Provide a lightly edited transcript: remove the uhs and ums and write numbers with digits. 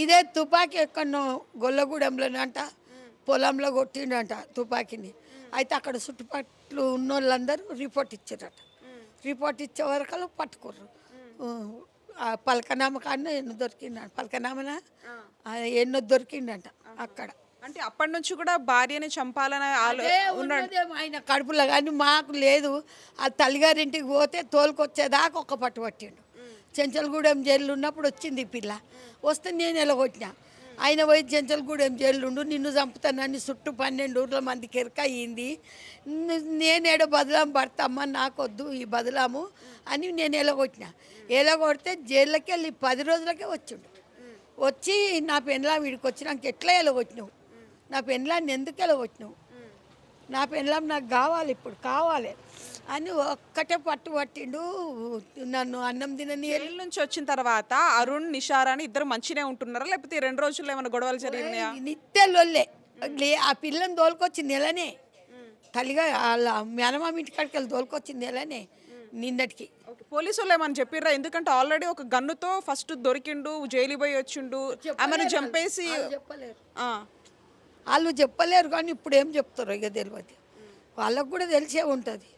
ఇదే తుపాకీ ఎక్కడో గొల్లగూడెంలోనంట పొలంలో కొట్టిండంట తుపాకీని. అయితే అక్కడ చుట్టుపక్కల ఉన్న వాళ్ళందరూ రిపోర్ట్ ఇచ్చారట. రిపోర్ట్ ఇచ్చే వరకు పట్టుకుర్రు. పలకనామ కాడనే ఎన్నో దొరికిందంట. పలకనామన ఎన్నో దొరికిండంట అక్కడ. అంటే అప్పటి నుంచి కూడా భార్యని చంపాలని ఉన్నదేమో ఆయన కడుపులో, కానీ మాకు లేదు. ఆ తల్లిగారింటికి పోతే తోలుకొచ్చేదాకా ఒక్క పట్టు పట్టిండు. చెంచల్గూడెం జైలు ఉన్నప్పుడు వచ్చింది ఈ పిల్ల. వస్తే నేను ఎలగొట్టిన. ఆయన పోయి చెంచల్గూడెం జైలు ఉండు, నిన్ను చంపుతానని చుట్టూ 12 ఊర్ల మందికి ఎరక అయ్యింది. నేనేడో బదలాం పడతామ్మా, నాకొద్దు ఈ బదలాము అని నేను ఎలగొట్టిన. ఎలగొడితే జైల్లోకి వెళ్ళి 10 రోజులకే వచ్చిండు. వచ్చి నా పెండ్లాం వీడికి వచ్చినాక ఎట్లా ఎలగొట్టినావు, నా పెండ్లాన్ని ఎందుకు ఎలగొట్టినావు, నా పెండ్లాం నాకు కావాలి, ఇప్పుడు కావాలి అని ఒక్కటే పట్టు పట్టిండు. నన్ను అన్నం తినని జైలు నుంచి వచ్చిన తర్వాత అరుణ్ నిషారా అని ఇద్దరు మంచినే ఉంటున్నారా, లేకపోతే ఈ 2 రోజుల్లో ఏమైనా గొడవలు జరిగినాయా? నిత్యలొల్లే. ఆ పిల్లని తోలుకొచ్చింది నెలనే. తల్లిగా వాళ్ళ మేనమామ ఇంటికాడికి వెళ్ళి తోలుకొచ్చింది నెలనే నిన్నటికి. పోలీసు వాళ్ళు ఏమని చెప్పిర్రా? ఎందుకంటే ఆల్రెడీ ఒక గన్నుతో ఫస్ట్ దొరికిండు, జైలు పోయి వచ్చిండు, ఆమెను చంపేసి. చెప్పలేరు వాళ్ళు, చెప్పలేరు. కానీ ఇప్పుడు ఏం చెప్తారో ఇక తెలియదు. వాళ్ళకు కూడా తెలిసే ఉంటుంది.